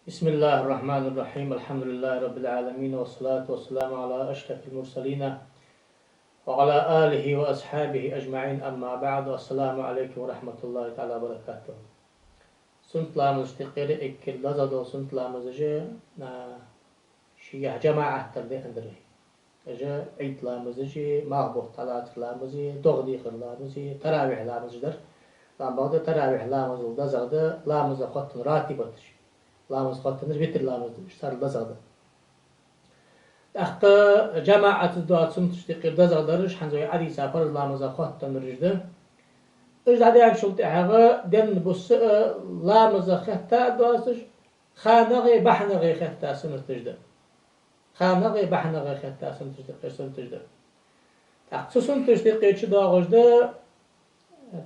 بسم الله الرحمن الرحيم الحمد لله رب العالمين والصلاة والسلام على أشرف المرسلين وعلى آله وأصحابه أجمعين أما بعد والسلام عليكم ورحمة الله تعالى وبركاته. سنتلامز تقري إكل لزدو سنتلامز جه شيء جماعة تردي أندري جه عيد لامز جه مغبوط طلعت لامز دغدي لامز تراويح لامز در لام بعد تراويح لامز ولدزغد لامز خط راتبتش لامز خطنش بيتر لامز صار دزغد أخ جماعة الدعاء سنتش تقير دزغدرش حنزوي عدي سافر لامز خطن رجده إيش عدي عن شلت حاجة دن بس لامز خطة دواسش خانغي بحنغي خطة سنتجده خانغي بحنغي خطة سنتجده أخ سنتش تقير شو داغجده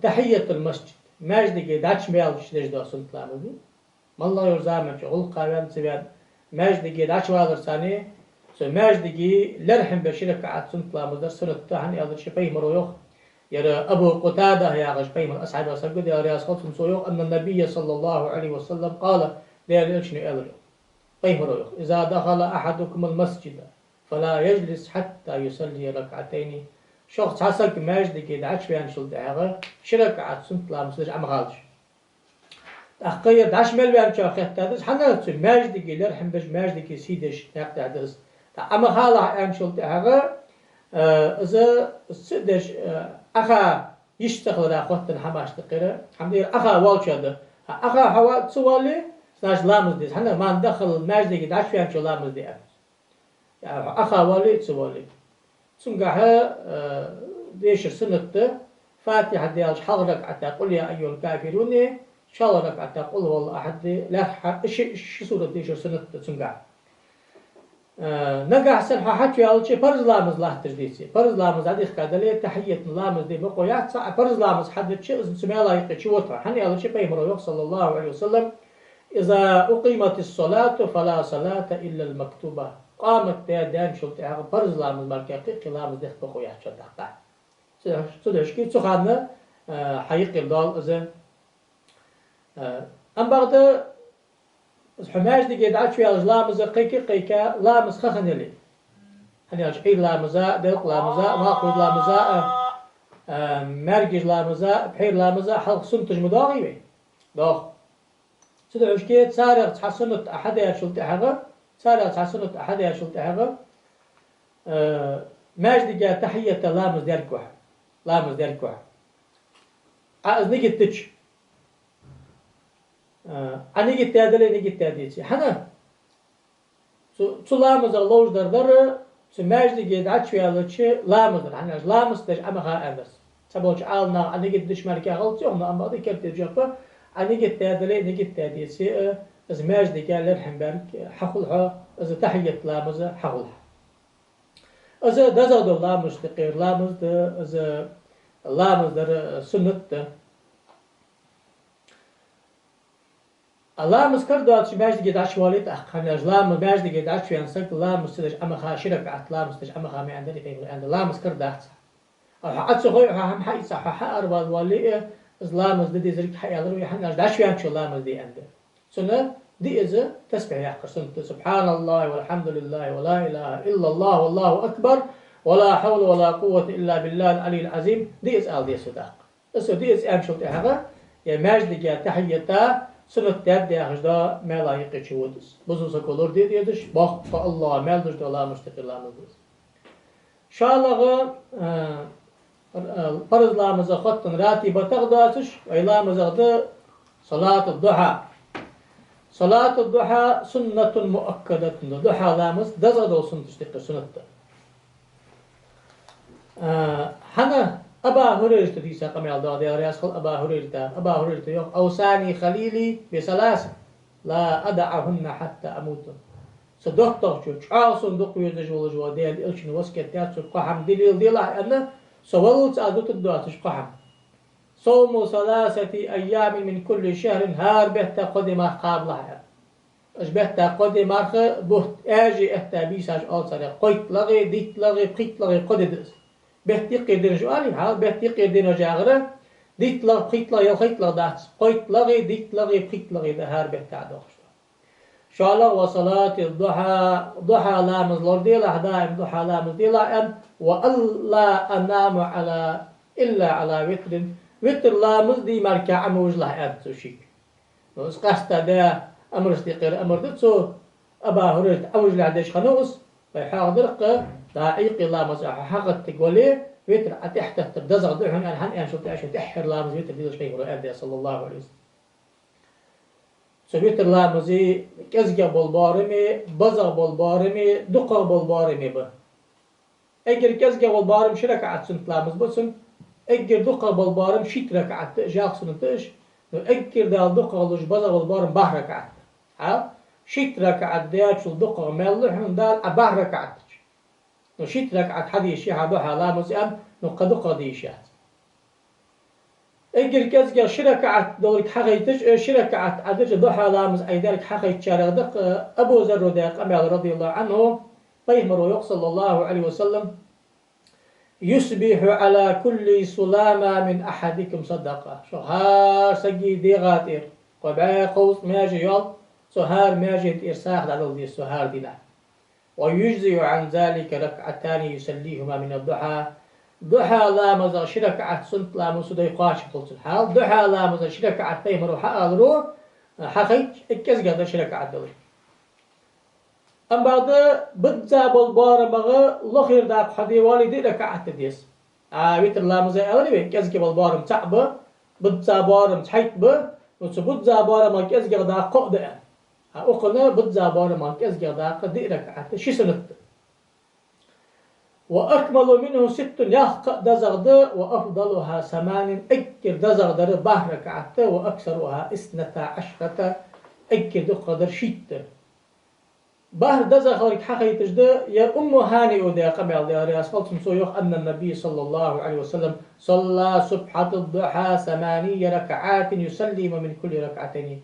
تحية المسجد ماجدي داتش ميالش دجده سنت لامزي والله يرزامك غل قاوان سبيان ماجدي داش والر ساني سو ماجدي لرحم بشرك عاد سنت لامزر سنت تهن يادر شبيه مرويخ يرى أبو قتادة يا غش بيه من أصحاب وسجد يا رياس خلصم سويوخ أن النبي صلى الله عليه وسلم قال لا يلشني أدري بيه مرويخ إذا دخل أحدكم المسجد فلا يجلس حتى يصلي ركعتين شخص حسك ماجدي داش بيان شلت حاجة شرك عاد سنت لامزر أم غالش أخير داش مل بيان شو خير تدرس حنا تسول ماجد جيلر حم بش ماجد كي سيدش تدرس أما خاله أن شلت هذا إذا سدش أخا يشتغل را خطن حماش تقرأ حمدير أخا والش هذا أخا هوا تسوالي سناش لامز ديس حنا ما ندخل ماجد كي داش بيان شو لامز دي أخا والي تسوالي سنجها ديش سنة فاتحة ديالش حضرك حتى قل يا أيها الكافرون شاء الله ركعت تقول والله أحد لا شو سورة ديش سنة تسمع نجح سنها حتى يالله شيء فرز لامز لا تجديسي فرز لامز هذه كادلية تحية لامز دي بقويات فرز لامز حد شيء سمع الله يقي شو وطر حني يالله شيء بيمر صلى الله عليه وسلم إذا أقيمت الصلاة فلا صلاة إلا المكتوبة قامت بيدان شلت فرز لامز مركي لامز دي بقويات شو دقة سدش كي تخانة حقيقي الدال إذا أم بعد حماش دي قد عاد شوية لامز قيكا لامز خخنلي هني أشقي لامزا دلق لامزا ناقود لامزا مرجج لامزا بحير لامزا حلق سنتج مضاغي بي دوخ سيدو عشكي تسارع تحسنت أحد يشلت حاجة تسارع تحسنت أحد يشلت حاجة ماجد دي تحية لامز ديركوح لامز ديركوح عايز نيجي تتش أنا جيت تادلي نيجي تاديتي حنا لامز اللوج دردر سماجد جيد عشوي على شيء لامز حنا لامز تج أما خا أبس سبوش عالنا أنا جيت دش مركي غلطي هم أما ذي كرت الجفة أنا جيت تادلي نيجي تاديتي إذا ماجد قال للحين بارك حقولها إذا تحية لامز حقولها إذا دزود لامز تقير لامز إذا لامز در سنة الله مسكر دوات ماجد قد عشواليت أخنا الله ماجد قد عشوا ينسك الله مستدش أما خاشرك عت الله مستدش أما خامي عندنا في عند الله مسكر دات حتى سخوي هم حي صح حأر والولي الله مزد دي زرق حي الله ويحنا عشوا ينشوا الله مزدي عنده سنة دي إذا تسبح يحكر سنة سبحان الله والحمد لله ولا إله إلا الله والله أكبر ولا حول ولا قوة إلا بالله العلي العظيم دي إذا دي صدق دي إذا أمشوا تحقق يا ماجد قد تحيته سنت derdi ahıda melayık geçiyoruz. Buzun kolur dediğidir. Bak Allah meldir de Allah müstakillamızdır. Şahlağı farzlarımıza xattan ratiba taqdasış ve ilamıza da salat-ı duha. Salat-ı duha sünnetun muakkadetun. Duhalarımız dazad olsun tüştekir sünnettir. Hana أبا هريرة في ساق من الضاد يا رياس خل أبا هريرة يوم أوصاني خليلي بثلاث لا أدعهن حتى أموت صدقت شو عاصم دق يزج ولا جواديل إلشن وسكت ياتش قحم دليل أنا سولت أدوت الدعاء قحم صوم ثلاثة أيام من كل شهر هار بهتا قدم قابلها إيش بهتا قدم أرخ بهت أجي إهتا بيساج ألصر قيت لغي ديت لغي قيت لغي قددس بهتي قيدين جوالي حال بهتي قيدين جاغرة ديت لغ قيت لغ يلقيت لغ دات قيت لغي ديت لغي قيت لغي ده هار بهتا عدوش شالغ وصلاة الضحى ضحى لامز لرديلا دائم ضحى لامز ديلا أن وألا أنام على إلا على وتر وتر لامز دي مركع موجله أن سوشيك نوس قصد ده أمر استقر أمر دتسو أبا هريرة أوج لعدش خنوس فيحاضرق داعيق لامز حقت تقولي وتر أتحت تبدزغ دحن أن هن أن شو تعيش تحر لامز وتر دي شيء رؤية صلى الله عليه وسلم سويت لامزي كزجا بالبارمي بزغ بالبارمي دقة بالبارمي به اگر كزجا بالبارم شرك عتسنت لامز بسن اگر دقة بالبارم شيت ركعت جاق سنتش اگر دال دقة لوج بزغ بالبارم بحر ركعت ها شيت ركعت ديات شو دقة ملحن دال أبحر ركعت نو شيت ركعت حدي شي حبها لامز أم نو قدقة ديشات اگر كزجا شركعت دولك حقيتش شركعت عدج ضحى لامز ايدالك حقيت شارق ابو ذر رضي الله عنه بيمر صلى الله عليه وسلم يصبح على كل سلامة من احدكم صدقة شهار سجي دي غاتير قبعي قوس ماجي يول سهار ماجي ارساخ على دي سهار دينا ويجزي عن ذلك ركعتان يسليهما من الضحى ضحى لامز شركعت سنت لامز دي قاش قلت الحال ضحى لامز شركعت تيمر وحقالرو حقيت اكز قدر شركعت دلي ام بعد بدزا بالبار مغا لخير داق حدي والدي ركعت ديس ويتر لامز اولي كز بالبار تعب بدزا بار تحيت ب بدزا بار ما كز داق قد اقنا بدزا بار ما كز داق دي ركعت شي سنت وأكمل منه 6 يحق دزغد وأفضلها 8 أكر دزغدر بحر ركعت وأكثرها 12 أكر دقدر شيت بحر دزغدر حقي تجد يا هاني ودي قبل دي رياس قلتم سويخ أن النبي صلى الله عليه وسلم صلى سبحة الضحى 8 ركعات يسلم من كل ركعتين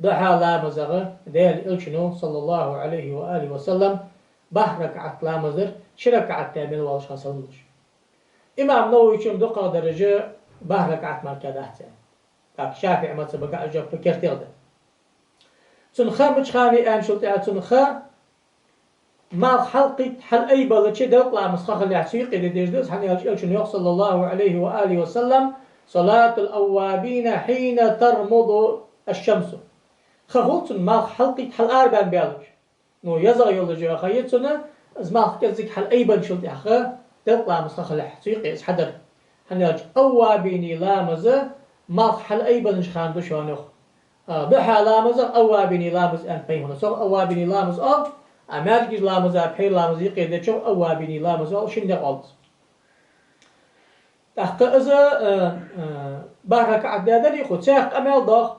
ضحى لا مزغ ديال إلشنو صلى الله عليه وآله وسلم بحر ركعت لا مزر شركعت تعمل والش حصلش إمام نووي يشوم دقة درجة بحر ركعت ما كده يعني شافعي ما سبق أجاب فكرت يغدا تنخا مش خاني أن شلت تنخا ما حلقت حل أي بلد دق لا مسخ اللي عسيق اللي ديجدس حني يلشن صلى الله عليه وآله وسلم صلاة الأوابين حين ترمض الشمس خفلت ما حلقت حل أربع بيالج نو يزغ يولجي خيتنا زماخ كزك حل أي بن شلت أخا تطلع مسخ اللي عسيق حدر حنيج أوابيني لامز ما حل أي بن شخان دشانخ بحا لامز أوابيني لامز أن فيهنا سو أوابيني لامز أمريكي لامز أبحي لامز يقيد شو أوابيني لامز شنو قلت تحقق إذا بارك عدادر يخد ساق أمال ضخ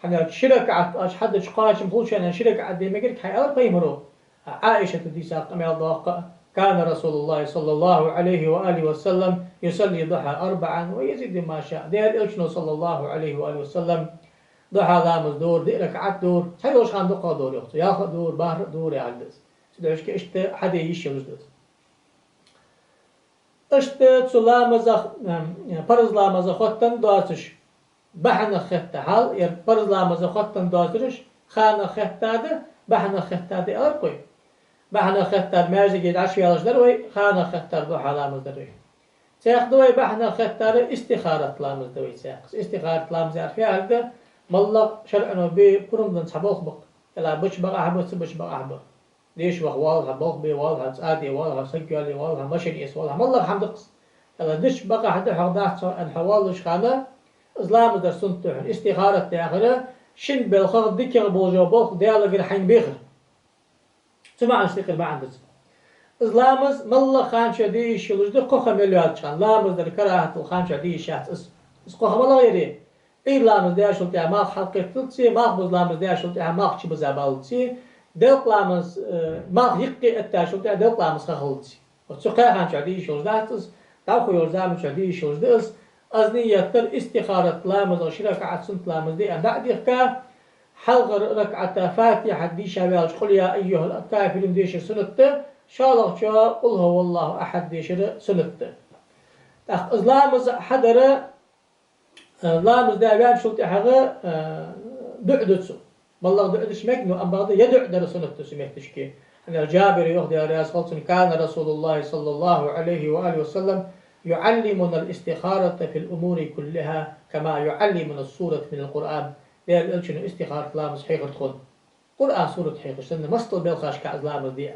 حنا شركة أش حد شقاش مخلوش أنا شركة عدي مجرد حيال قيمرو عائشة دي ساق أمال ضخ كان رسول الله صلى الله عليه وآله وسلم يصلي ضحى 4 ويزيد ما شاء دير إلشنو صلى الله عليه وآله وسلم ضحى لامز دور دي ركعت دور حيوش خان دقة دور يخطو ياخد دور بحر دور يعدس سيدوش كإشت حدا يشيلوش دوس اشت سلامز فرز لامز خطن داتش بحنا خطة حال فرز لامز خطن داتش خانة خطة ده بحنا خطة ده أرقي بحنا خطة ماجي جيد عشوي على جدروي خانة خطة ضحى لامز دروي سياق دوي بحنا خطة استخارة لامز دوي سياق استخارة لامز عرفيها هذا مالله شرعنا بكرم نسحبوخ بق لا بش بقى حبس بش بقى حبس ليش بق والها بق بي والها عادي والها سجلي والها مشي اس والها مالله حمدقس لا دش بقى حد حضاعت ان حوالش خانه اسلام در سنته استخاره تاخره شن بالخغ ذكر بوجو بق ديالك الحين بيخر سمع استقر ما عندك اسلامز مالله خان شدي شلوج ده قخ مليات شان لامز در كراهه الخان شدي شات اس قخ مالله غيري إيرلامز ده شلت يا ماخ حلقة تلتسي ماخ بزلامز ده شلت يا ماخ شي بزابالتسي دلقلامز ماخ يقي أتا شلت يا دلقلامز خخلتسي وتسقى خان شعدي شلت داتس تاخو يرزام شعدي شلت دس أزني يتر استخارة لامز أو شركة سنت لامز دي أن بعد يحكى حلق ركعة فاتحة دي شابيل قل يا أيها الكافرون ديش سنت شالغ شا قل هو الله أحد ديش سنت لامز حدر لامز ده بيان شلت حاجة بعدتسو والله ده إدش مجنو أم بعض يدع درسنا تسميتش كي أن الجابر يهدي رياض خلصن كان رسول الله صلى الله عليه وآله وسلم يعلمنا الاستخارة في الأمور كلها كما يعلمنا السورة من القرآن. لأن إلشن استخارة لامس حيقر تخون قرآن سورة حيقر سنة مستل بالخاش كأزلامس دي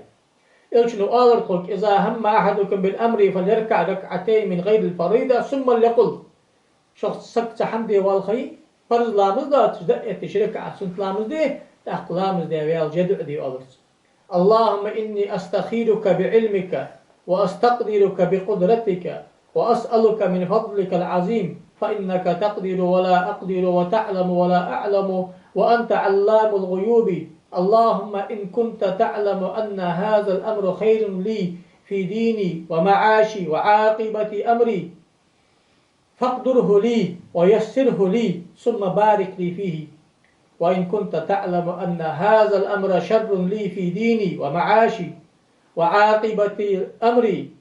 إلشن آلر تخوك إذا هم أحدكم بالأمر فليركع ركعتين من غير الفريضة ثم ليقل شخص سكت حمدي والخي فرض لامز دا تجدأ تشرك عسنت لامز دي تأخذ لامز دي ويال جدع دي أولرس. اللهم إني أستخيرك بعلمك وأستقدرك بقدرتك وأسألك من فضلك العظيم فإنك تقدر ولا أقدر وتعلم ولا أعلم وأنت علام الغيوب. اللهم إن كنت تعلم أن هذا الأمر خير لي في ديني ومعاشي وعاقبة أمري فاقدره لي ويسره لي ثم بارك لي فيه. وإن كنت تعلم أن هذا الأمر شر لي في ديني ومعاشي وعاقبة أمري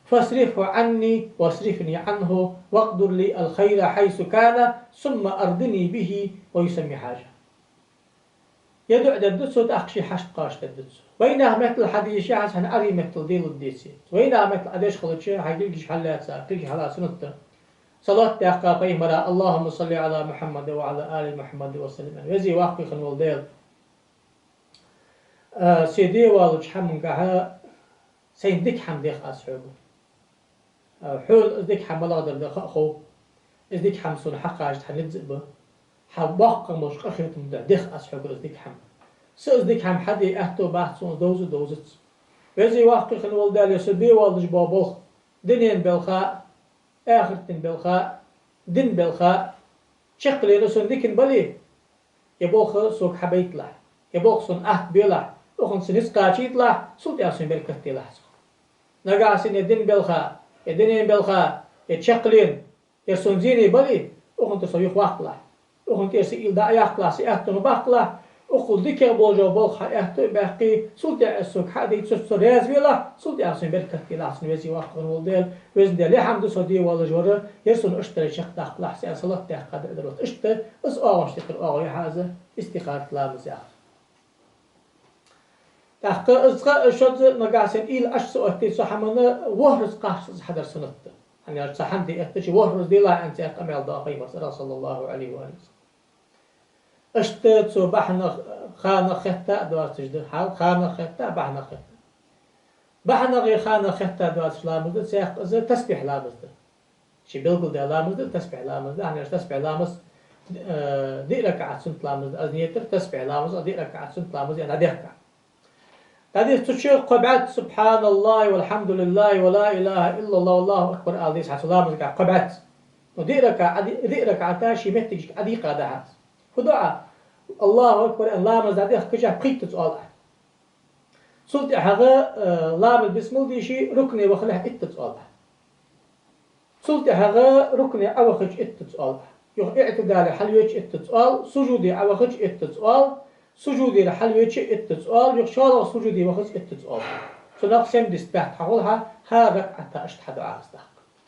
فاصرفه عني واصرفني عنه واقدر لي الخير حيث كان ثم أرضني به ويسمي حاجة. يدعو ددسو تأخشي حشت قاش ددسو وينها مثل الحديث حسن أري مثل ديل الديسي وينها مثل أديش خلطشي حيجيش حلات ساعة تيجي حلات سنة صلاة تأخا قيمرا اللهم صل على محمد وعلى آل محمد وسلم وزي واقفي خنول ديل سيدي والج حمنقها سيدك حمديخ أسحبه حول ازدك حملا در دخو ازدك حمسون حقا اجد حنزبه حواق مش أخرت من دخ أسحب ازدك حم سأزدك حم حدي أهتو بحثون دوزت وزي واقفي خنول ديل يسدي والج بابوخ دنين بالخاء آخرتن بالخاء دن بالخاء شقلي رسون ديكن بلي يبوخ سوق حبيت له يبوخ سون أهت بيله أخن سنس قاشيت له سلط ياسين بالكتي له نقاسين يدن بالخاء يدنين بالخاء يتشقلين يرسون زيني بلي أخن تسويق وقت له أخن تيرسي إلدا أياق له سيأتن بقت له أخل ديكي بوجو بالخ أهتو باقي سلط ياسوك حدي تسوق رياز بيله سلط ياسين بالكتي له سنوزي وقت ولديل وزن ديل يحمد سودي ولا جورة يرسون اشتري شق داخل لحسي صلاة تحقق دروت اشتري اس اوش تقر اوه هذا استخارة لامز ياخر تحقق ازغا شد نقاسين إيل أشس أهتي سحمنا وهرز قاحس حدر سنت يعني سحم دي أهتش وهرز دي لا أنت أقمل داقي مصر صلى الله عليه وآله اشتت سو بحنا خانة خطة دوار تجد حال خانة خطة بحنا خطة بحنا غي خانة خطة دوار سلامز سياق إذا تسبيح لامز شي بيلقل دي لامز تسبيح لامز يعني تسبيح لامز دي ركعة سنت لامز أزنيتر تسبيح لامز دي ركعة سنت لامز يعني دي ركعة هذه تشير قبعت سبحان الله والحمد لله ولا إله إلا الله والله أكبر آل حتى لامز قبعت ودي ركعة تاشي مهتج أدي قادحات فدعاء الله أكبر أن لامز هذه كجا قيت تسأل سلط حاجة لامز بسم الله شيء ركني وخلها تسأل سلط حاجة ركني أو خج تسأل يخ اعتدال حلوش تسأل سجودي أو خج تسأل سجودي لحلوش تسأل يخ شال سجودي وخج تسأل سنقسم دستبحت حولها ها ركعة أشتحد عاصدق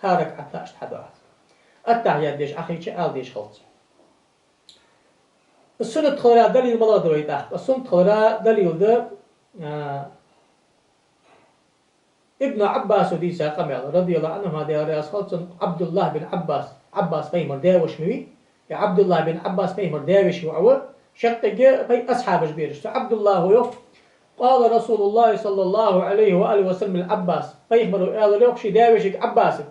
ها ركعة أشتحد عاصدق التحيات ديش أخي شيء ديش خلص السنة تخلرا دليل ملا دويداخ السنة تخلرا دليل ده ابن عباس وديسا قميل رضي الله عنه هذا رئيس خلص عبد الله بن عباس فيمر داوش موي يا عبد الله بن عباس فيمر داوش وعور شق في أصحاب جبيرش عبد الله هو قال رسول الله صلى الله عليه وآله وسلم العباس فيمر قال لوكشي داوشك عباس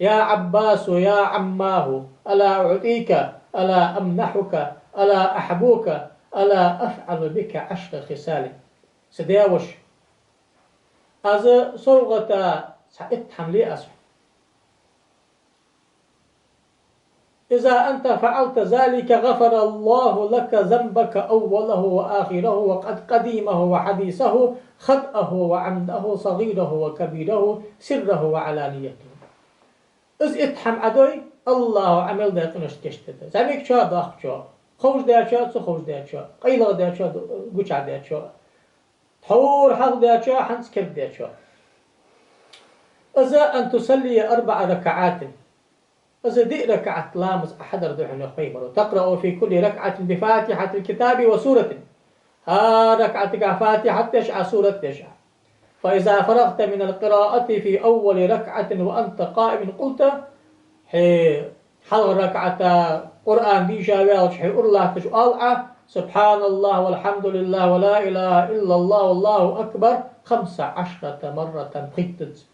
يا عباس يا عماه ألا أعطيك ألا أمنحك ألا أحبوك ألا أفعل بك 10 خصال سداوش از صوغة سعيد حملي أسف إذا أنت فعلت ذلك غفر الله لك ذنبك أوله وآخره وقد قديمه وحديثه خطأه وعمده صغيره وكبيره سره وعلانيته إذ اتحم عدوي الله عمل ذلك نشتكشتده زميك شو ضاق شو خوش ده شو خوش ده شو قيلة ده شو قچع ده شو حور حق ده شو حنس كب ده شو إذا أن تصلي 4 ركعات إذا دي ركعة لامز أحضر دحين يخيمر تقرأ في كل ركعة بفاتحة الكتاب وسورة ها ركعة فاتحة تشع سورة تشع فإذا فرغت من القراءة في أول ركعة وأنت قائم قلت حل ركعة قرآن دي شاوية وشحي أرلا تشعال سبحان الله والحمد لله ولا إله إلا الله والله أكبر 15 مرة قيتت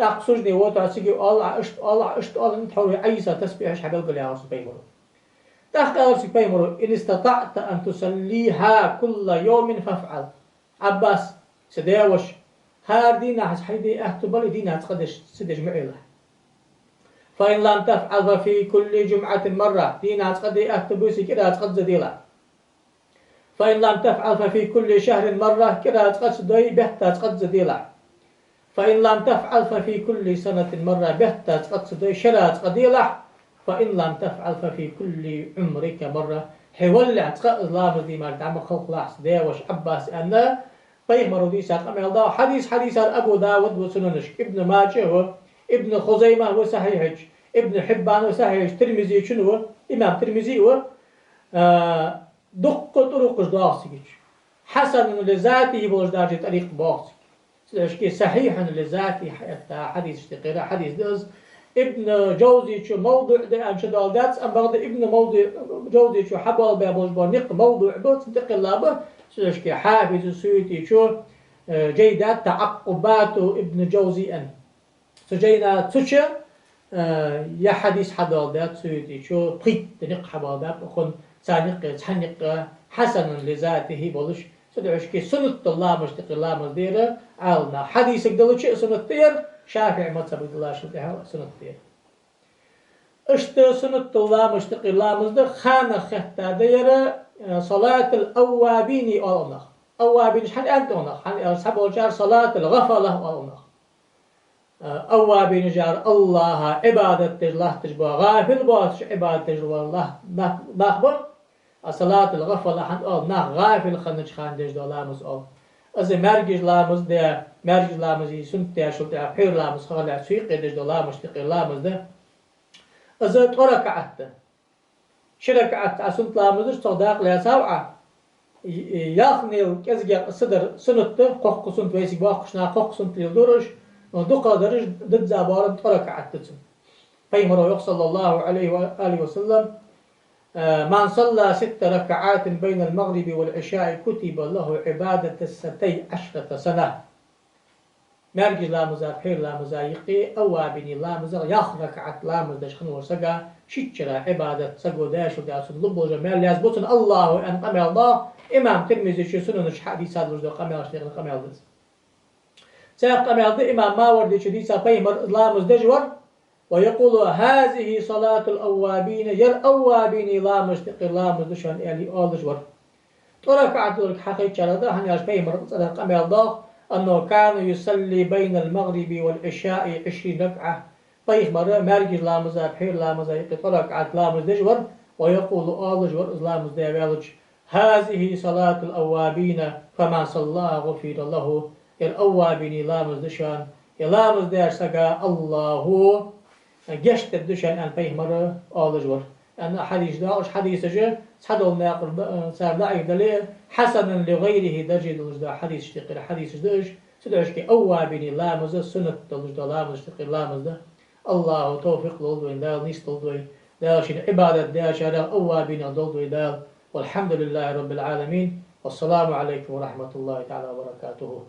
أقصدني وتعسكي الله أشت الله نتحوري عيسى تسبيح حبيب لي عرس بيمرو تأخذ بيمرو إن استطعت أن تسليها كل يوم فافعل عباس سداوش هار دينا حسحيدي أهتبالي دينا تقدش سدش معيلة فإن لم تفعل ففي كل جمعة مرة دينا تقدي أهتبوسي كده تقد زديلا فإن لم تفعل ففي كل شهر مرة كده تقد سدوي بحتا تقد زديلا فإن لم تفعل ففي كل سنة مرة بحتا تقد سدوي شرا تقديلا فإن لم تفعل ففي كل عمرك مرة حولع تقد لامز دي مالت عم خلق لاحس داوش عباس أنا فيغمروا دي ساق أمي الله حديث أبو داود وسننش ابن ماجه ابن خزيمة وصحيحج ابن حبان وصحيحج ترمزي شنو إمام ترمزي و دق طرق داسيج حسن لذاته بوجدار طريق باص سلاشكي صحيح لذاته حديث اشتقيرة حديث دز ابن جوزي شو موضوع ده أنش دالدات أم بعد ابن موضوع جوزي شو حبال بابوجبار نق موضوع بس انتقل لابه سلاشكي حافظ السيوطي شو جيدات تعقبات ابن جوزي أن سجينا تشا يا حديث حدالدات سيوطي شو قيت نق حبالدات أخن سانق تحنق حسن لذاته بولش سدعشكي سنة الله مشتق الله مديرة عالنا حديثك دلو شيء سنة تير شافع مذهب الله شدها سنة تير اشت سنة الله مشتق الله مصدر خانة خطة ديرة صلاة الأوابين والأنخ أوابين شحن أنت أنخ حن أصحاب الجار صلاة الغفلة والأنخ أوابين جار الله عبادة الله تجبى غافل باش عبادة الله نخبر صلاة الغفلة حن نخ غافل خنج خاندج دولامز از مرگج لامز ده مرگج لامزی سنت شلت حیر لامز خاله سوی قدش دولامش تقی لامز ده از تركعت شركعت اسنت لامزش صداق لا سبعه يخني كزجا صدر سنت قق سنت ويسي باقشنا قق سنت يدورش دو قدرش ضد زبار تركعت تسن فيمر صلى الله عليه واله وسلم من صلى 6 ركعات بين المغرب والعشاء كتب له عبادة 16 سنة مرجي لا مزافير لا مزايقي أوابني لا مزاق يخ ركعت لا مزدشخن وسقا شتشرا عبادة سقو داش وداسن لبو جمال لازبوتن الله أن قمي الله إمام ترمزي شو سنن حديثات وجدو قمي أشتغل قمي الله سيق قمي الله إمام ما وردي شديسا فيمر لا مزدجور ويقول هذه صلاة الأوابين ير أوابين لا مشتق لا مزدشان إلي أولجور تركعت لك حقيقة شرطة هني أشبه قمي الله أنه كان يصلي بين المغرب والعشاء 20 ركعة فيخبر مرجي لا مزابحير لا مزايق تركعت لا مزدجور ويقول أولجور لا مزدجور هذه صلاة الأوابين فما صلى غفر له الأوابين لا مزدشان لا مزدار سقى الله جشت الدشان أن فيهمر آلجور أن حديث داش حديث جه صدق ناقل صار ضعيف دليل حسنا لغيره درجة الجدا حديث اشتقر حديث داش سدعش كي أوابني لا مز سنة الجدا لا مز اشتقر لا مز الله توفيق لولدوين دال نيست لولدوين داشين عبادة داش على أوابني لولدوين دال والحمد لله رب العالمين والسلام عليكم ورحمة الله تعالى وبركاته.